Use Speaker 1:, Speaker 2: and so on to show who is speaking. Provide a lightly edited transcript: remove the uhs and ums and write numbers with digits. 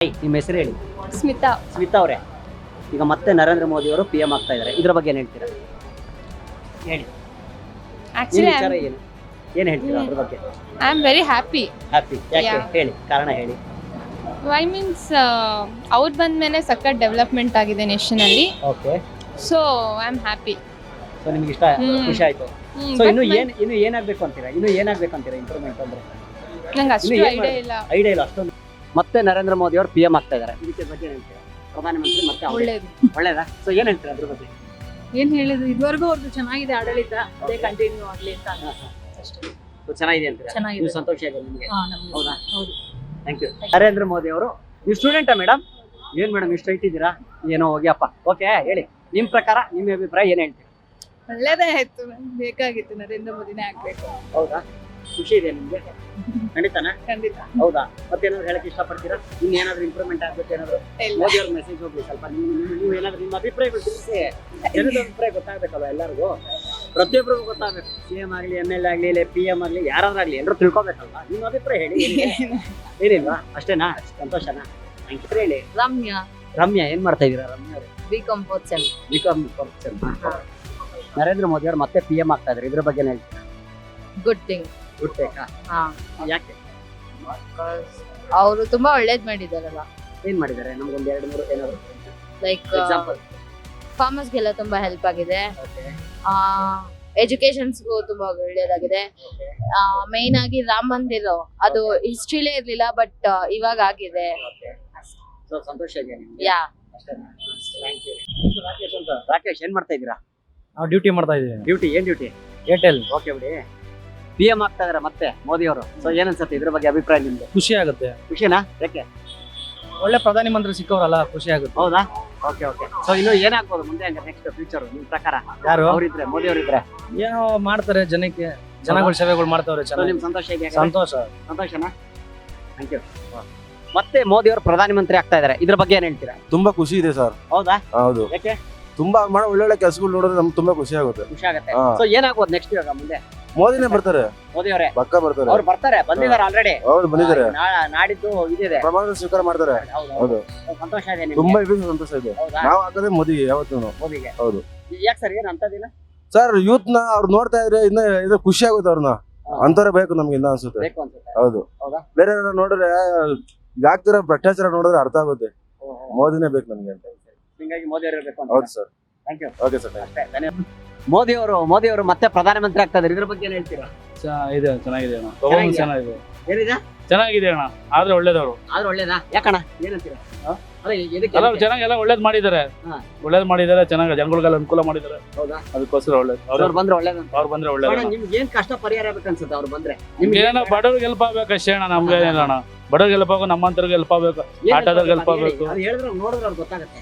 Speaker 1: ನಿಮ್ಮ ಹೆಸರು ಹೇಳಿ.
Speaker 2: ಸ್ಮಿತಾ.
Speaker 1: ಸ್ಮಿತಾ ಅವರೇ, ಈಗ ಮತ್ತೆ ನರೇಂದ್ರ ಮೋದಿ ಅವರು PM ಆಗ್ತಾ ಇದ್ದಾರೆ, ಇದ್ರ ಬಗ್ಗೆ ಏನು ಹೇಳ್ತೀರಾ? ಹೇಳಿ.
Speaker 2: Actually,
Speaker 1: ವಿಚಾರ ಏನು ಹೇಳ್ತೀರಾ ಅದ್ರ ಬಗ್ಗೆ?
Speaker 2: I am very happy.
Speaker 1: Happy ಯಾಕೆ?
Speaker 2: Yeah.
Speaker 1: ಹೇಳಿ, ಕಾರಣ ಹೇಳಿ.
Speaker 2: Why means ಅವ್ರು ಬಂದ್ಮೇಲೆ ಸಖತ್ ಡೆವಲಪ್ಮೆಂಟ್ ಆಗಿದೆ ನೇಷನ್ ಅಲ್ಲಿ.
Speaker 1: Okay,
Speaker 2: so I am happy.
Speaker 1: So ನಿಮ್ಗೆ ಇಷ್ಟ, ಖುಷಿ ಆಯ್ತು. ಸೊ ಇನ್ನು ಏನಾಗಬೇಕು ಅಂತೀರಾ? ಇನ್ನು ಏನಾಗಬೇಕು ಅಂತೀರಾ ಇಂಪ್ರೂವ್ಮೆಂಟ್ ಅಂದ್ರೆ?
Speaker 2: ನಂಗೆ ಅಷ್ಟು
Speaker 1: ಇನ್ನು ಏನ್
Speaker 2: ಐಡಿಯಾ ಇಲ್ಲ.
Speaker 1: ಐಡಿಯಾ ಇಲ್ಲ ಅಷ್ಟೊಂದು. ಮತ್ತೆ ನರೇಂದ್ರ ಮೋದಿ ಅವರು PM ಆಗ್ತಾ ಇದ್ದಾರೆ, ಇದಕ್ಕೆ ಬಗ್ಗೆ ಏನು ಹೇಳ್ತೀರಾ? ಪ್ರಧಾನಮಂತ್ರಿ ಮತ್ತೆ ಅವ್ರು.
Speaker 2: ಒಳ್ಳೇದು.
Speaker 1: ಒಳ್ಳೇದಾ? ಸೊ ಏನು ಹೇಳ್ತೀರಾ ಅದ್ರ ಬಗ್ಗೆ?
Speaker 3: ಏನ್ ಹೇಳಿದ್ರು ಇದುವರೆಗೂ ಅವ್ರದ್ದು ಚೆನ್ನಾಗಿದೆ ಆಡಳಿತ, ಅದೇ ಕಂಟಿನ್ಯೂ ಆಗ್ಲಿ ಅಂತ ಅಷ್ಟೇ.
Speaker 1: ಸೊ ಚೆನ್ನಾಗಿದೆ ಅಂತೀರಾ?
Speaker 3: ಚೆನ್ನಾಗಿದೆ.
Speaker 1: ನೀವು ಸಂತೋಷ ಆಗಿದೆ ನಿಮಗೆ?
Speaker 3: ನಮ್ಗೆ
Speaker 1: ಹೌದಾ?
Speaker 3: ಹೌದು.
Speaker 1: Thank you. ನರೇಂದ್ರ ಮೋದಿ ಅವರು, ನೀವು ಸ್ಟೂಡೆಂಟಾ ಮೇಡಮ್? ಏನ್ ಮೇಡಮ್ ಇಷ್ಟು ಇಟ್ಟಿದ್ದೀರಾ? ಏನೋ ಹೋಗ್ಯಪ್ಪ. ಓಕೆ, ಹೇಳಿ ನಿಮ್ಮ ಪ್ರಕಾರ, ನಿಮ್ಮ ಅಭಿಪ್ರಾಯ ಏನು ಹೇಳ್ತೀರಾ?
Speaker 3: ಒಳ್ಳೇದೇ ಆಯ್ತು, ಬೇಕಾಗಿತ್ತು ನರೇಂದ್ರ ಮೋದಿನೇ ಆಗ್ಬೇಕು.
Speaker 1: ಹೌದಾ? ಖುಷಿ ಇದೆ ನಿಮ್ಗೆ? ಖಂಡಿತನಾ?
Speaker 3: ಖಂಡಿತ.
Speaker 1: ಹೌದಾ? ಮತ್ತೇನಾದ್ರು ಹೇಳಕ್ ಇಷ್ಟಪಡ್ತೀರಾ? ಇನ್ನೇನಾದ್ರೂ ಇಂಪ್ರೂವ್ಮೆಂಟ್ ಆಗ್ಬೇಕು ಏನಾದ್ರು? ಮೋದಿ ಅವ್ರ ಮೆಸೇಜ್ ಹೋಗ್ಲಿ ಸ್ವಲ್ಪ. ನೀವು ಏನಾದ್ರು ನಿಮ್ಮ ಅಭಿಪ್ರಾಯಗಳು ತಿಳಿಸಿ. ಜನದ ಅಭಿಪ್ರಾಯ ಗೊತ್ತಾಗಬೇಕಲ್ಲ ಎಲ್ಲರಿಗೂ, ಪ್ರತಿಯೊಬ್ಬರಿಗೂ ಗೊತ್ತಾಗಬೇಕು. CM ಆಗಲಿ, MLA ಆಗಲಿ, ಇಲ್ಲ PM ಆಗಲಿ, ಯಾರಾದ್ರಾಗ್ಲಿ ಎಲ್ಲರೂ ತಿಳ್ಕೊಬೇಕಲ್ವಾ? ನಿಮ್ಮ ಅಭಿಪ್ರಾಯ ಹೇಳಿ. ಏನಿಲ್ವಾ? ಅಷ್ಟೇನಾ? ಸಂತೋಷನಾ? Thank you. ಹೇಳಿ.
Speaker 3: ರಮ್ಯಾ.
Speaker 1: ರಮ್ಯಾ, ಏನ್ ಮಾಡ್ತಾ ಇದೀರಾ ರಮ್ಯಾ ಅವರು?
Speaker 3: BCom fourth sem.
Speaker 1: Narendra Modi ಅವರು ಮತ್ತೆ PM ಆಗ್ತಾ ಇದ್ದಾರೆ, ಇದ್ರ ಬಗ್ಗೆ ಹೇಳ್ತೀರಾ?
Speaker 3: Good thing.
Speaker 1: ಗುಡ್ ಬೇಕಾ? ಯಾಕೆ?
Speaker 3: ಅವರು ತುಂಬಾ ಒಳ್ಳೇದ್ ಮಾಡಿದಾರಲ್ಲ,
Speaker 1: ಏನ್ ಮಾಡಿದ್ದಾರೆ? ನಮ್ಗೊಂದು 2-3 ಏನಾದ್ರು
Speaker 3: ಲೈಕ್
Speaker 1: ಎಕ್ಸಾಂಪಲ್.
Speaker 3: ಫಾರ್ಮರ್ಸ್ಗೆಲ್ಲ ತುಂಬಾ ಹೆಲ್ಪ್ ಆಗಿದೆ. ಎಜುಕೇಶನ್ಸ್ಗೂ ತುಂಬಾ ಒಳ್ಳೇದಾಗಿದೆ. ಮೇನ್ ಆಗಿ ರಾಮ ಮಂದಿರ ಅದು ಹಿಸ್ಟ್ರಿಲೇ ಇರ್ಲಿಲ್ಲ, ಬಟ್ ಇವಾಗ ಆಗಿದೆ.
Speaker 1: ಸೊ ಸಂತೋಷ ಇದೆ ನಿಮ್ಗೆ?
Speaker 3: ಯಾ.
Speaker 1: Thank you. ರಾಕೇಶ್ ಅಂತ. ರಾಕೇಶ್, ಏನ್ ಮಾಡ್ತಾ ಇದ್ದೀರಾ?
Speaker 4: ನಾವು ಡ್ಯೂಟಿ ಮಾಡ್ತಾ ಇದೀವಿ.
Speaker 1: ಡ್ಯೂಟಿ ಏನ್ ಡ್ಯೂಟಿ?
Speaker 4: ಏರ್ಟೆಲ್.
Speaker 1: ಓಕೆ ಬಿಡಿ. PM ಆಗ್ತಾ ಇದಾರೆ ಮತ್ತೆ ಮೋದಿ ಅವರು. ಸೊ ಏನ್ ಅನ್ಸುತ್ತೆ ಇದ್ರ ಬಗ್ಗೆ ಅಭಿಪ್ರಾಯ ನಿಮ್ದು?
Speaker 4: ಖುಷಿ ಆಗುತ್ತೆ.
Speaker 1: ಖುಷಿನಾ? ಯಾಕೆ?
Speaker 4: ಒಳ್ಳೆ ಪ್ರಧಾನಿ ಮಂತ್ರಿ ಸಿಕ್ಕವರಲ್ಲ, ಖುಷಿ ಆಗುತ್ತೆ.
Speaker 1: ಹೌದಾ? Okay okay. ಸೊ ಇನ್ನು ಏನಾಗ್ಬೋದು ಮುಂದೆ ಹಂಗ ನೆಕ್ಸ್ಟ್ ಫ್ಯೂಚರ್ ನಿಮ್ ಪ್ರಕಾರ?
Speaker 4: ಯಾರು
Speaker 1: ಅವರಿದ್ರೆ, ಮೋದಿ ಅವರಿದ್ರೆ
Speaker 4: ಏನೋ ಮಾಡ್ತಾರೆ, ಜನಕ್ಕೆ ಜನಗಳ ಸೇವೆಗಳು ಮಾಡ್ತಾವ್ರೆ.
Speaker 1: ಸೊ
Speaker 4: ಚೆನ್ನಾಗಿ
Speaker 1: ನಿಮ್ ಸಂತೋಷ ಇದೆ?
Speaker 4: ಸಂತೋಷ.
Speaker 1: ಸಂತೋಷನಾ? Thank you. ಮತ್ತೆ ಮೋದಿ ಅವರು ಪ್ರಧಾನಮಂತ್ರಿ ಆಗ್ತಾ ಇದಾರೆ, ಇದ್ರ ಬಗ್ಗೆ ಏನ್ ಹೇಳ್ತೀರಾ?
Speaker 5: ತುಂಬಾ ಖುಷಿ ಇದೆ ಸರ್.
Speaker 1: ಹೌದಾ?
Speaker 5: ಹೌದು.
Speaker 1: ಯಾಕೆ?
Speaker 5: ತುಂಬಾ ಮಾಡೋ ಒಳ್ಳೊಳ್ಳೆ ಕೆಲಸಗಳು ನೋಡಿದ್ರೆ ನಮ್ಗೆ ತುಂಬಾ ಖುಷಿ ಆಗುತ್ತೆ.
Speaker 1: ಖುಷಿ ಆಗುತ್ತೆ.
Speaker 5: ಹಾ.
Speaker 1: ಸೊ ಏನಾಗ್ಬೋದು ನೆಕ್ಸ್ಟ್ ಇವಾಗ ಮುಂದೆ?
Speaker 5: ಮೋದಿನೇ ಬರ್ತಾರೆ,
Speaker 1: ಮೋದಿ ಅವರೇ
Speaker 5: ಪಕ್ಕ ಬರ್ತಾರೆ.
Speaker 1: ಅವ್ರು ಬರ್ತಾರೆ, ಬಂದಿದ್ದಾರೆ ಆಲ್ರೆಡಿ.
Speaker 5: ಹೌದು, ಬಂದಿದ್ದಾರೆ.
Speaker 1: ನಾಡಿದ್ದು ಇದಿದೆ,
Speaker 5: ಪ್ರಮಾಣ ಸ್ವೀಕಾರ ಮಾಡ್ತಾರೆ.
Speaker 1: ಹೌದು.
Speaker 5: ಹೌದು.
Speaker 1: ಸಂತೋಷ ಇದೆ
Speaker 5: ತುಂಬಾ
Speaker 1: ನಿಮ್ಗೆ?
Speaker 5: ಸಂತೋಷ ಇದೆ.
Speaker 1: ಹೌದಾ?
Speaker 5: ನಾವು ಹಾಕೋದೇ ಮೋದಿ ಯಾವತ್ತೂ.
Speaker 1: ಮೋದಿಗೆ.
Speaker 5: ಹೌದು.
Speaker 1: ಯಾಕೆ ಸರ್, ಏನ್ ಅಂತದಿಲ್ಲ?
Speaker 5: ಸರ್, ಯೂತ್ ನ ಅವ್ರು ನೋಡ್ತಾ ಇದ್ರೆ ಇನ್ನ ಇದು ಖುಷಿ ಆಗುತ್ತೆ. ಅವ್ರನ್ನ ಅಂತವ್ರೆ ಬೇಕು ನಮ್ಗೆ ಇನ್ನ ಅನ್ಸುತ್ತೆ.
Speaker 1: ಬೇಕು ಅನ್ಸುತ್ತೆ.
Speaker 5: ಹೌದು.
Speaker 1: ಹೌದಾ?
Speaker 5: ಬೇರೆ ನೋಡಿದ್ರೆ ಈಗ ಆಗ್ತಿರೋ ಭ್ರಷ್ಟಾಚಾರ ನೋಡಿದ್ರೆ ಅರ್ಥ ಆಗುತ್ತೆ. ಮೋದಿನೇ ಬೇಕು ನಮ್ಗೆ ಅಂತ.
Speaker 1: ಹಿಂಗಾಗಿ ಮೋದಿ ಅವರು ಇರಬೇಕು ಅಂತ.
Speaker 5: ಹೌದು sir.
Speaker 1: Thank you.
Speaker 5: Okay sir.
Speaker 1: ಅಷ್ಟೇ, ಧನ್ಯವಾದ. ಮೋದಿ ಅವರು ಮತ್ತೆ ಪ್ರಧಾನಮಂತ್ರಿ ಆಗ್ತಾ ಇದ್ದಾರೆ, ಇದ್ರ ಬಗ್ಗೆ ಏನ್ ಹೇಳ್ತೀರಾ?
Speaker 4: ಇದೆ, ಚೆನ್ನಾಗಿದೆ ಅಣ್ಣ.
Speaker 1: ಚೆನ್ನಾಗಿದೆ.
Speaker 4: ಚೆನ್ನಾಗಿದೆ,
Speaker 1: ಏನಿದೆ?
Speaker 4: ಚೆನ್ನಾಗಿದೆ ಅಣ್ಣ. ಆದ್ರೆ ಒಳ್ಳೇದವ್ರು.
Speaker 1: ಆದ್ರೆ ಒಳ್ಳೇದಾ? ಯಾಕಣ? ಏನಂತೀರಾ? ಅಲ್ಲ, ಎದಕ್ಕೆ?
Speaker 4: ಎಲ್ಲ ಚೆನ್ನಾಗಿ ಎಲ್ಲ ಒಳ್ಳೇದ್ ಮಾಡಿದ್ದಾರೆ.
Speaker 1: ಹಾ.
Speaker 4: ಒಳ್ಳೇದ್ ಮಾಡಿದ್ದಾರೆ, ಚೆನ್ನಾಗಿ ಜನಗಳಿಗೆಲ್ಲ ಅನುಕೂಲ ಮಾಡಿದ್ದಾರೆ.
Speaker 1: ಹೌದಾ?
Speaker 4: ಅದಕ್ಕೋಸ್ಕರ ಒಳ್ಳೇದು.
Speaker 1: ಅವ್ರು ಬಂದ್ರೆ ಒಳ್ಳೇದಂತ.
Speaker 4: ಅವ್ರು ಬಂದ್ರೆ ಒಳ್ಳೇದು.
Speaker 1: ನಿಮ್ಗೆ ಏನ್ ಕಷ್ಟ ಪರಿಹಾರ ಬೇಕನ್ಸುತ್ತೆ ಅವ್ರು ಬಂದ್ರೆ?
Speaker 4: ನಿಮ್ಗೆ ಏನೋ ಬಡವ್ರಿಗೆ ಹೆಲ್ಪ್ ಆಗ್ಬೇಕು ಅಷ್ಟೇ ಅಣ್ಣ. ನಮ್ಗೆ ಏನಿಲ್ಲ ಅಣ್ಣ, ಬಡವ್ರಿಗೆ ಹೆಲ್ಪ್ ಆಗೋ, ನಮ್ಮಂತವ್ರಿಗೆ ಹೆಲ್ಪ್ ಆಗ್ಬೇಕು,
Speaker 1: ಏನ್
Speaker 4: ಆಟೋದವ್ರಿಗೆ ಹೆಲ್ಪ್
Speaker 1: ಹೇಳಿ.
Speaker 4: ಆಗ್ಬೇಕು.
Speaker 1: ಅದು ಹೇಳಿದ್ರೆ ನೋಡಿದ್ರೆ ಅವ್ರಿಗೆ ಗೊತ್ತಾಗುತ್ತೆ.